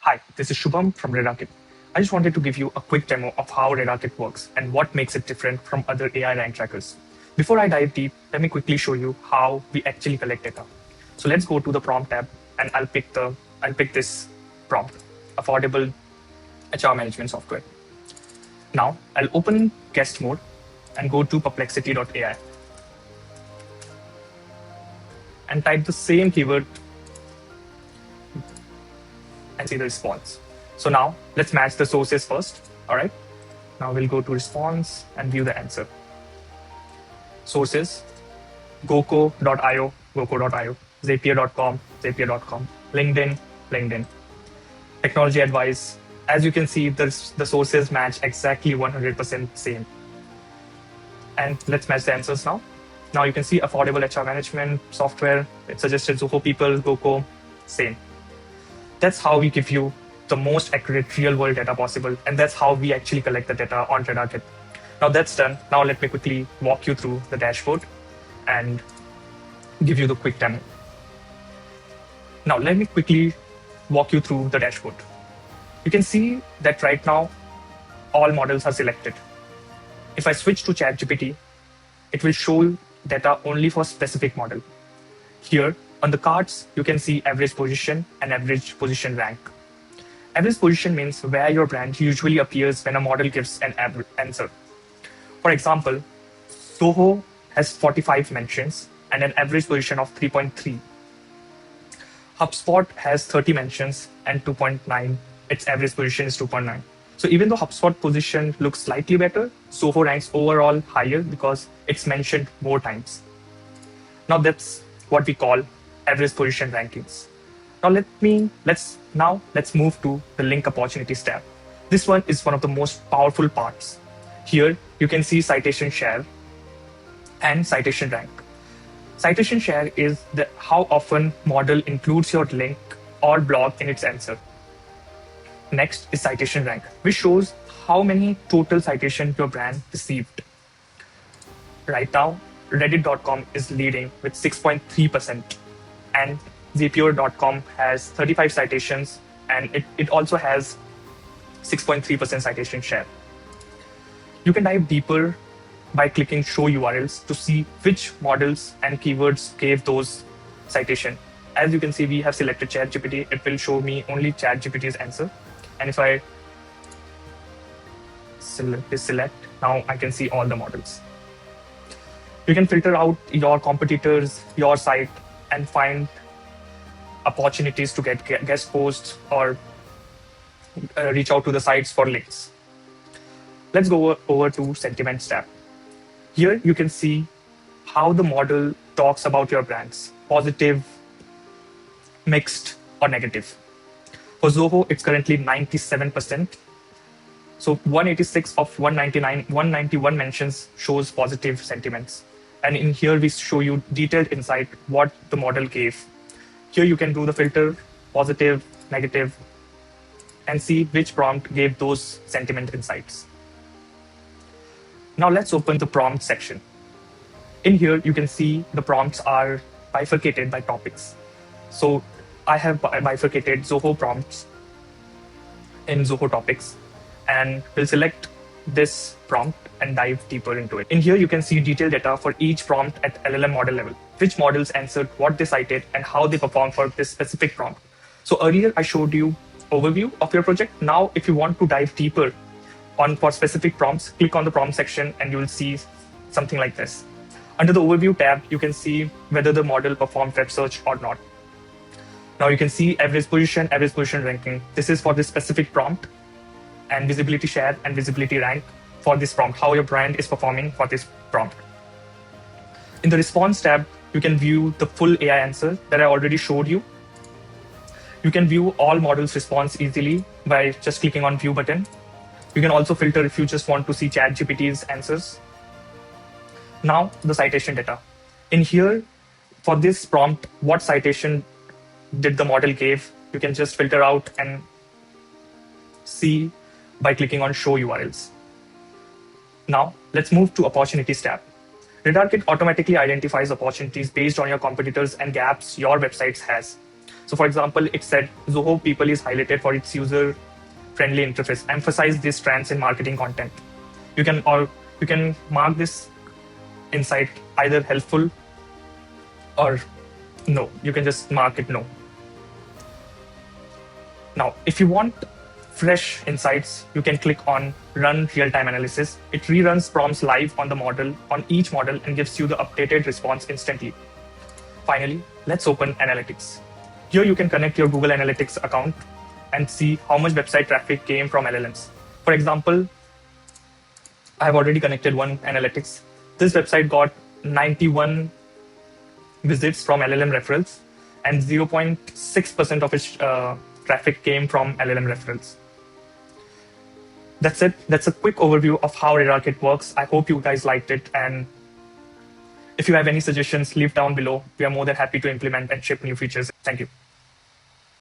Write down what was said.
Hi, this is Shubham from RadarKit. I just wanted to give you a quick demo of how RadarKit works and what makes it different from other AI rank trackers. Before I dive deep, let me quickly show you how we actually collect data. So let's go to the prompt tab and I'll pick this prompt, affordable HR management software. Now I'll open guest mode and go to Perplexity.ai and type the same keyword and see the response. So now let's match the sources first. All right. Now we'll go to response and view the answer. Sources, goko.io, goko.io, zapier.com, zapier.com, LinkedIn. Technology advice. As you can see, the sources match exactly 100% same. And let's match the answers now. Now you can see affordable HR management software. It suggested Zoho people, Goko, same. That's how we give you the most accurate real-world data possible, and that's how we actually collect the data on RadarKit. Now that's done. Now let me quickly walk you through the dashboard and give you the quick demo. Now let me quickly walk you through the dashboard. You can see that right now, all models are selected. If I switch to ChatGPT, it will show data only for specific model. Here, on the cards, you can see average position and average position rank. Average position means where your brand usually appears when a model gives an answer. For example, Zoho has 45 mentions and an average position of 3.3. HubSpot has 30 mentions and 2.9. Its average position is 2.9. So even though HubSpot position looks slightly better, Zoho ranks overall higher because it's mentioned more times. Now that's what we call average position rankings. Now let's move to the link opportunities tab. This one is one of the most powerful parts. Here you can see citation share and citation rank. Citation share is how often model includes your link or blog in its answer. Next is citation rank, which shows how many total citations your brand received. Right now, Reddit.com is leading with 6.3%, and Zapier.com has 35 citations, and it also has 6.3% citation share. You can dive deeper by clicking show URLs to see which models and keywords gave those citation. As you can see, we have selected ChatGPT. It will show me only ChatGPT's answer. And if I select, now I can see all the models. You can filter out your competitors, your site, and find opportunities to get guest posts or reach out to the sites for links. Let's go over to sentiments tab. Here you can see how the model talks about your brands, positive, mixed, or negative. For Zoho, it's currently 97%. So 186 of 191 mentions shows positive sentiments. And in here, we show you detailed insight what the model gave. Here you can do the filter, positive, negative, and see which prompt gave those sentiment insights. Now let's open the prompt section. In here, you can see the prompts are bifurcated by topics. So I have bifurcated Zoho prompts in Zoho topics, and we'll select this prompt and dive deeper into it. In here, you can see detailed data for each prompt at LLM model level, which models answered, what they cited, and how they performed for this specific prompt. So earlier, I showed you overview of your project. Now, if you want to dive deeper for specific prompts, click on the prompt section and you will see something like this. Under the overview tab, you can see whether the model performed web search or not. Now you can see average position ranking. This is for this specific prompt, and visibility share and visibility rank for this prompt, how your brand is performing for this prompt. In the response tab, you can view the full AI answer that I already showed you. You can view all models' response easily by just clicking on view button. You can also filter if you just want to see ChatGPT's answers. Now the citation data. In here, for this prompt, what citation did the model give? You can just filter out and see by clicking on show URLs. Now let's move to opportunities tab. RadarKit automatically identifies opportunities based on your competitors and gaps your website has. So for example, it said Zoho People is highlighted for its user-friendly interface. Emphasize these trends in marketing content. You can mark this insight either helpful or no. You can just mark it no. Now, if you want fresh insights, you can click on Run Real-Time Analysis. It reruns prompts live on the model, on each model, and gives you the updated response instantly. Finally, let's open Analytics. Here you can connect your Google Analytics account and see how much website traffic came from LLMs. For example, I have already connected one Analytics. This website got 91 visits from LLM referrals, and 0.6% of its traffic came from LLM referrals. That's it. That's a quick overview of how RadarKit works. I hope you guys liked it. And if you have any suggestions, leave down below. We are more than happy to implement and ship new features. Thank you.